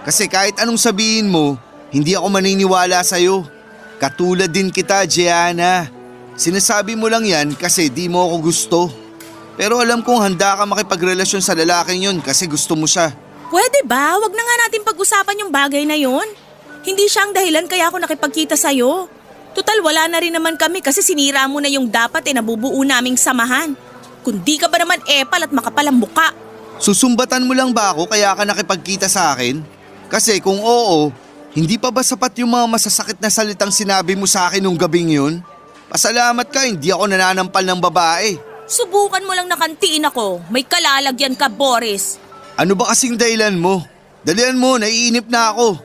[SPEAKER 6] Kasi kahit anong sabihin mo, hindi ako maniniwala sa'yo. Katulad din kita, Gianna. Sinasabi mo lang yan kasi di mo ako gusto. Pero alam kong handa ka makipagrelasyon sa lalaking yun kasi gusto mo siya.
[SPEAKER 5] Pwede ba? Wag na nga natin pag-usapan yung bagay na yun. Hindi siya ang dahilan kaya ako nakipagkita sa'yo. Total wala na rin naman kami kasi sinira mo na yung dapat nabubuo naming samahan. Kung di ka ba naman epal at makapal ang muka.
[SPEAKER 6] Susumbatan mo lang ba ako kaya ka nakipagkita sa akin? Kasi kung oo, hindi pa ba sapat yung mga masasakit na salitang sinabi mo sa akin nung gabing yun? Pasalamat ka, hindi ako nananampal ng babae.
[SPEAKER 5] Subukan mo lang nakantiin ako. May kalalagyan ka, Boris.
[SPEAKER 6] Ano ba kasing dahilan mo? Dalian mo, naiinip na ako.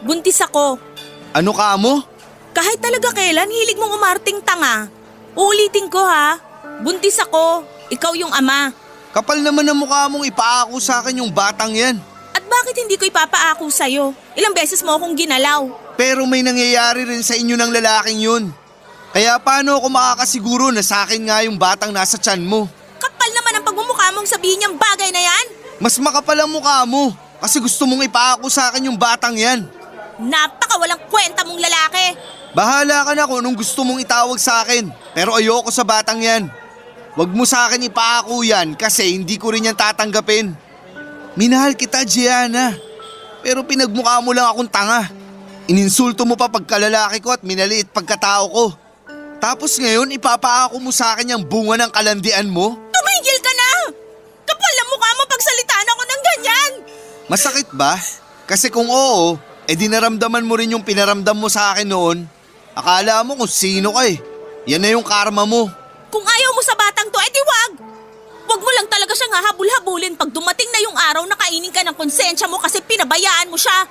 [SPEAKER 5] Buntis ako.
[SPEAKER 6] Ano ka mo?
[SPEAKER 5] Kahit talaga kailan, hilig mong umarting tanga. Uulitin ko ha. Buntis ako. Ikaw yung ama.
[SPEAKER 6] Kapal naman ang mukha mong ipaako sa akin yung batang yan.
[SPEAKER 5] At bakit hindi ko ipapaako sa'yo? Ilang beses mo akong ginalaw.
[SPEAKER 6] Pero may nangyayari rin sa inyo ng lalaking yun. Kaya paano ako makakasiguro na sa akin nga yung batang nasa tiyan mo?
[SPEAKER 5] Kapal naman ang pagmumukha mong sabihin niyang bagay na yan.
[SPEAKER 6] Mas makapal ang mukha mo kasi gusto mong ipaako sa akin yung batang yan.
[SPEAKER 5] Napaka walang kwenta mong lalaki.
[SPEAKER 6] Bahala ka na kung anong gusto mong itawag sa akin. Pero ayoko sa batang yan. Huwag mo sa akin ipaako yan kasi hindi ko rin yan tatanggapin. Minahal kita, Gianna. Pero pinagmukha mo lang akong tanga. Ininsulto mo pa pagkalalaki ko at minaliit pagkatao ko. Tapos ngayon ipapaako mo sa akin yung bunga ng kalandian mo?
[SPEAKER 5] Tumigil ka na! Kapal na mukha mo pagsalitaan ako ng ganyan!
[SPEAKER 6] Masakit ba? Kasi kung oo, dinaramdaman mo rin yung pinaramdam mo sa akin noon. Akala mo kung sino ka eh. Yan na yung karma mo.
[SPEAKER 5] Kung ayaw mo sa batang to, edi wag! Wag mo lang talaga siyang hahabol-habulin pag dumating na yung araw na kainin ka ng konsensya mo kasi pinabayaan mo siya.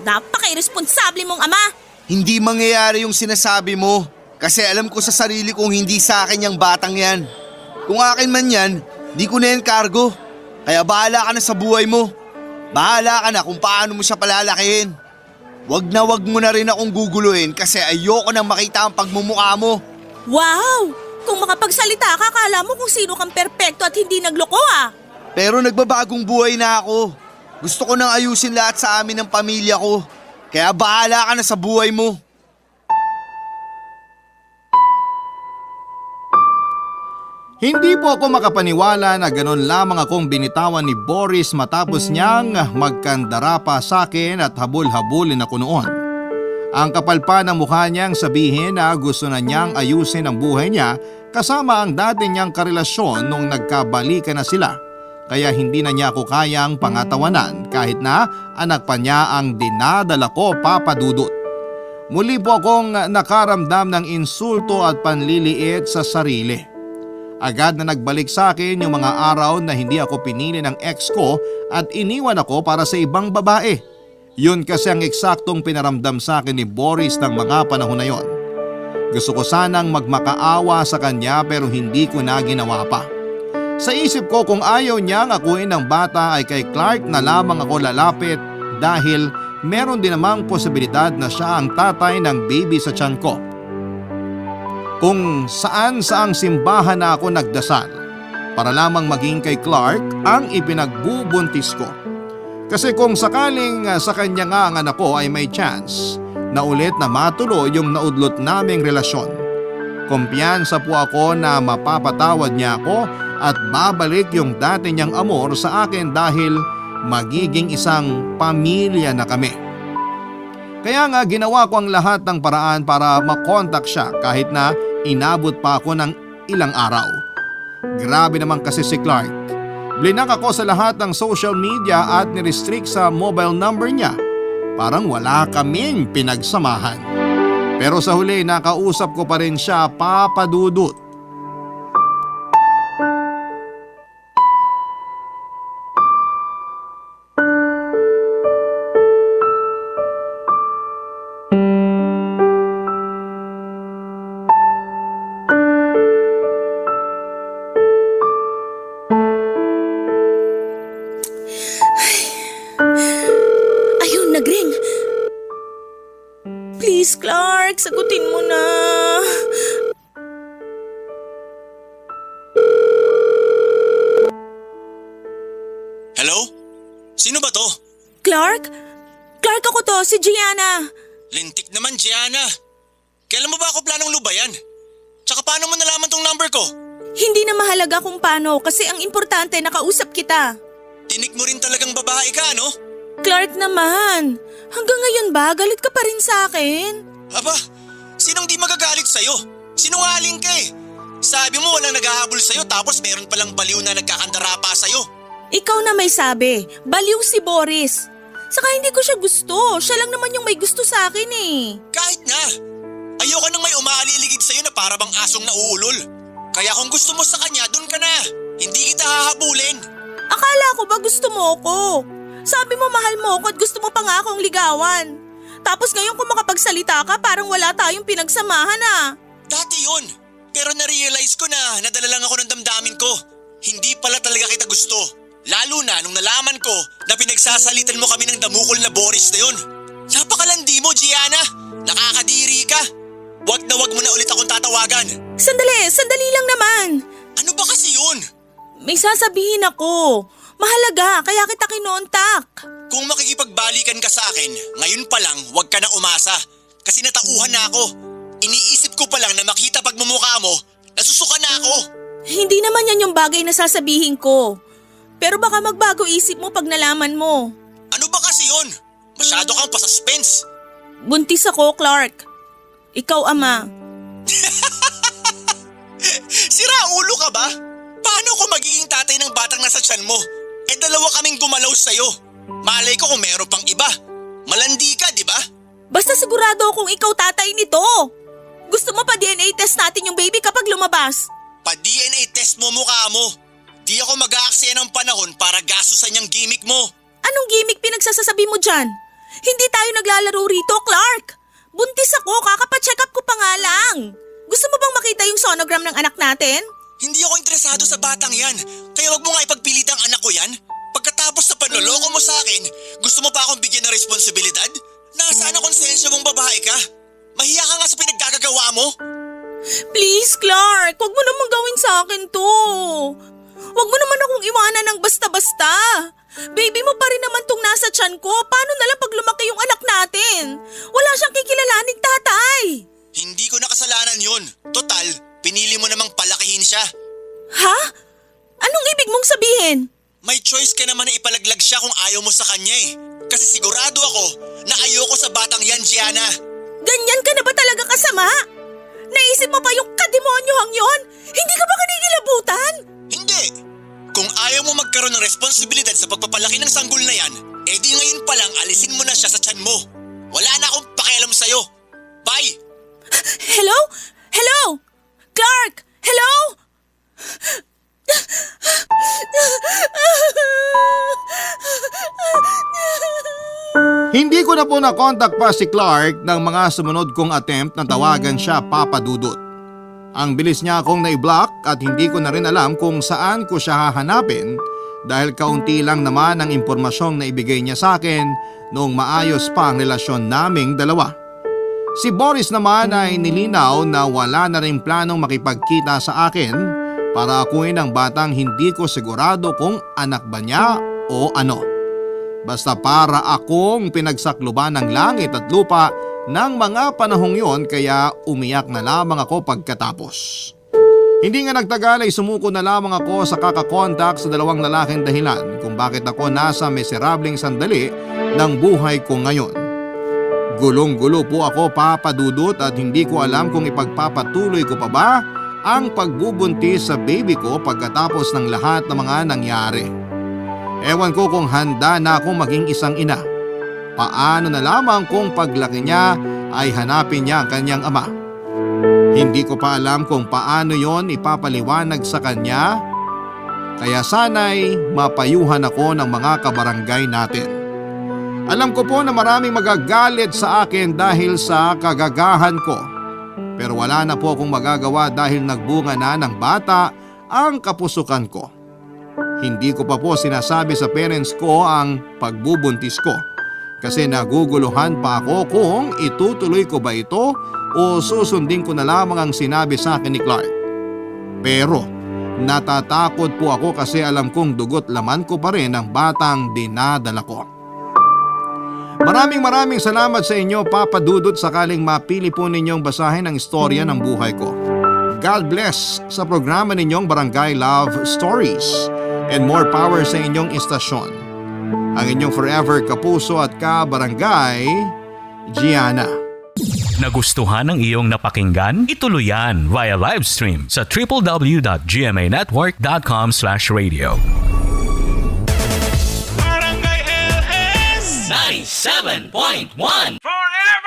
[SPEAKER 5] Napaka-irresponsable mong ama.
[SPEAKER 6] Hindi mangyayari yung sinasabi mo. Kasi alam ko sa sarili kong hindi sa akin yung batang yan. Kung akin man yan, di ko na yan kargo. Kaya bahala ka na sa buhay mo. Bahala ka na kung paano mo siya palalakihin. Wag mo na rin akong guguluhin kasi ayoko nang makita ang pagmumukha mo.
[SPEAKER 5] Wow! Kung makapagsalita ka, akala mo kung sino kang perpekto at hindi nagloko ah.
[SPEAKER 6] Pero nagbabagong buhay na ako. Gusto ko nang ayusin lahat sa amin ng pamilya ko. Kaya bahala ka na sa buhay mo.
[SPEAKER 3] Hindi po ako makapaniwala na ganon lamang akong binitawan ni Boris matapos niyang magkandara pa sa akin at habol-habulin ako noon. Ang kapal pa ng mukha niyang sabihin na gusto na niyang ayusin ang buhay niya kasama ang dati niyang karelasyon nung nagkabalikan na sila. Kaya hindi na niya ako kayang pangatawanan kahit na anak pa niya ang dinadala ko, Papa Dudut. Muli po akong nakaramdam ng insulto at panliliit sa sarili. Agad na nagbalik sa akin yung mga araw na hindi ako pinili ng ex ko at iniwan ako para sa ibang babae. Yun kasi ang eksaktong pinaramdam sa akin ni Boris ng mga panahon na yon. Gusto ko sanang magmakaawa sa kanya pero hindi ko na ginawa pa. Sa isip ko kung ayaw niyang akuin ng bata ay kay Clark na lamang ako lalapit dahil meron din namang posibilidad na siya ang tatay ng baby sa tiyan ko. Kung saan saang simbahan na ako nagdasal para lamang maging kay Clark ang ipinagbubuntis ko. Kasi kung sakaling sa kanya nga ang anak ko ay may chance na ulit na matuloy yung naudlot naming relasyon. Kumpiyansa po ako na mapapatawad niya ako at babalik yung dati niyang amor sa akin dahil magiging isang pamilya na kami. Kaya nga ginawa ko ang lahat ng paraan para makontak siya kahit na inabot pa ako ng ilang araw. Grabe naman kasi si Clark. Blinak ako sa lahat ng social media at nirestrict sa mobile number niya. Parang wala kaming pinagsamahan. Pero sa huli nakausap ko pa rin siya, Papa Dudut.
[SPEAKER 5] Ayun, nagring. Please, Clark, sagutin mo na.
[SPEAKER 7] Hello? Sino ba to?
[SPEAKER 5] Clark? Clark ako to, si Gianna.
[SPEAKER 7] Lintik naman, Gianna. Kailan mo ba ako planong lubayan? Tsaka paano mo nalaman tong number ko?
[SPEAKER 5] Hindi na mahalaga kung paano kasi ang importante nakausap kita.
[SPEAKER 7] Tinik mo rin talagang babae ka, ano?
[SPEAKER 5] Clark naman, hanggang ngayon ba galit ka pa rin sa akin?
[SPEAKER 7] Aba, sinong di magagalit sa'yo? Sinungaling ka eh. Sabi mo walang naghahabol sa'yo tapos meron palang baliw na nagkakandara pa sa'yo.
[SPEAKER 5] Ikaw na may sabi, baliw si Boris. Saka hindi ko siya gusto, siya lang naman yung may gusto sa akin eh.
[SPEAKER 7] Kahit na. Ayoko nang may umaaliligid sa'yo na para bang asong nauulol. Kaya kung gusto mo sa kanya, dun ka na. Hindi kita hahabulin.
[SPEAKER 5] Akala ko ba gusto mo ko? Sabi mo mahal mo ko at gusto mo pa nga akong ligawan. Tapos ngayon kung makapagsalita ka parang wala tayong pinagsamahan ah.
[SPEAKER 7] Dati yun. Pero na-realize ko na nadala lang ako ng damdamin ko. Hindi pala talaga kita gusto. Lalo na nung nalaman ko na pinagsasalitan mo kami ng damukol na Boris na yun. Napakalandi mo, Gianna. Nakakadiri ka. Wag na wag mo na ulit akong tatawagan.
[SPEAKER 5] Sandali lang naman.
[SPEAKER 7] Ano ba kasi yun?
[SPEAKER 5] May sasabihin ako. Mahalaga, kaya kita kinontak.
[SPEAKER 7] Kung makikipagbalikan ka sa akin, ngayon pa lang wag ka na umasa. Kasi natauhan na ako. Iniisip ko pa lang na makita pagmumukha mo, nasusuka na ako.
[SPEAKER 5] Hindi naman yan yung bagay na sasabihin ko. Pero baka magbago isip mo pag nalaman mo.
[SPEAKER 7] Ano ba kasi yun? Masyado kang pasuspense.
[SPEAKER 5] Buntis ako, Clark. Ikaw, ama.
[SPEAKER 7] Sira ulo ka ba? Paano ko magiging tatay ng batang nasa tiyan mo? Dalawa kaming gumalaw sa'yo. Malay ko kung meron pang iba. Malandi ka, di ba?
[SPEAKER 5] Basta sigurado akong ikaw tatay nito. Gusto mo pa DNA test natin yung baby kapag lumabas?
[SPEAKER 7] Pa-DNA test mo mukha mo. Di ako mag-aaksaya ng panahon para gastusan yung gimmick mo.
[SPEAKER 5] Anong gimmick pinagsasasabi mo dyan? Hindi tayo naglalaro rito, Clark. Buntis ako, kakapacheck up ko pa nga lang. Gusto mo bang makita yung sonogram ng anak natin?
[SPEAKER 7] Hindi ako interesado sa batang yan. Kaya wag mo nga ipagpilit ang anak ko yan. Pagkatapos sa panloloko mo sa akin, gusto mo pa akong bigyan ng responsibilidad? Nasaan ang konsensya mong babae ka? Mahiya ka nga sa pinaggagawa mo.
[SPEAKER 5] Please, Clark, wag mo naman gawin sa akin to. Wag mo naman akong iwanan ng basta-basta. Baby mo pa rin naman tong nasa tiyan ko. Paano na lang pag lumaki yung anak natin? Wala siyang kikilalaning tatay.
[SPEAKER 7] Hindi ko na kasalanan yun. Total, pinili mo namang palakihin siya.
[SPEAKER 5] Ha? Anong ibig mong sabihin?
[SPEAKER 7] May choice ka naman na ipalaglag siya kung ayaw mo sa kanya eh. Kasi sigurado ako na ayoko sa batang yan, Gianna.
[SPEAKER 5] Ganyan ka na ba talaga kasama? Naisip mo pa yung kademonyohang yon? Hindi ka ba kinikilabutan?
[SPEAKER 7] Hindi. Kung ayaw mo magkaroon ng responsibilidad sa pagpapalaki ng sanggol na yan, edi ngayon pa lang alisin mo na siya sa tiyan mo. Wala na akong pakialam sa'yo. Bye!
[SPEAKER 5] Hello? Hello? Clark? Hello?
[SPEAKER 3] Hindi ko na po na-contact pa si Clark ng mga sumunod kong attempt na tawagan siya, Papa Dudut. Ang bilis niya akong na-block at hindi ko na rin alam kung saan ko siya hahanapin dahil kaunti lang naman ang impormasyong na ibigay niya sa akin noong maayos pa ang relasyon naming dalawa. Si Boris naman ay nilinaw na wala na rin planong makipagkita sa akin para akuin ang batang hindi ko sigurado kung anak ba niya o ano. Basta para akong pinagsakluban ng langit at lupa ng mga panahong yon kaya umiyak na lamang ako pagkatapos. Hindi nga nagtagal ay sumuko na lamang ako sa kakakontak sa dalawang lalaking dahilan kung bakit ako nasa miserableng sandali ng buhay ko ngayon. Gulong-gulo po ako, Papa Dudut, at hindi ko alam kung ipagpapatuloy ko pa ba ang pagbubuntis sa baby ko pagkatapos ng lahat ng mga nangyari. Ewan ko kung handa na akong maging isang ina. Paano na lamang kung paglaki niya ay hanapin niya ang kanyang ama. Hindi ko pa alam kung paano yon ipapaliwanag sa kanya, kaya sana'y mapayuhan ako ng mga kabarangay natin. Alam ko po na maraming magagalit sa akin dahil sa kagagahan ko. Pero wala na po akong magagawa dahil nagbunga na ng bata ang kapusukan ko. Hindi ko pa po sinasabi sa parents ko ang pagbubuntis ko kasi naguguluhan pa ako kung itutuloy ko ba ito o susundin ko na lamang ang sinabi sa akin ni Clark. Pero natatakot po ako kasi alam kong dugot laman ko pa rin ang batang dinadala ko. Maraming salamat sa inyo, Papa Dudut, sakaling mapili po ninyong basahin ang istorya ng buhay ko. God bless sa programa ninyong Barangay Love Stories and more power sa inyong istasyon. Ang inyong forever kapuso at ka-barangay, Gianna.
[SPEAKER 1] Nagustuhan ng iyong napakinggan? Ituloy yan via live stream sa www.gmanetwork.com/radio.
[SPEAKER 8] Barangay LS 97.1 Forever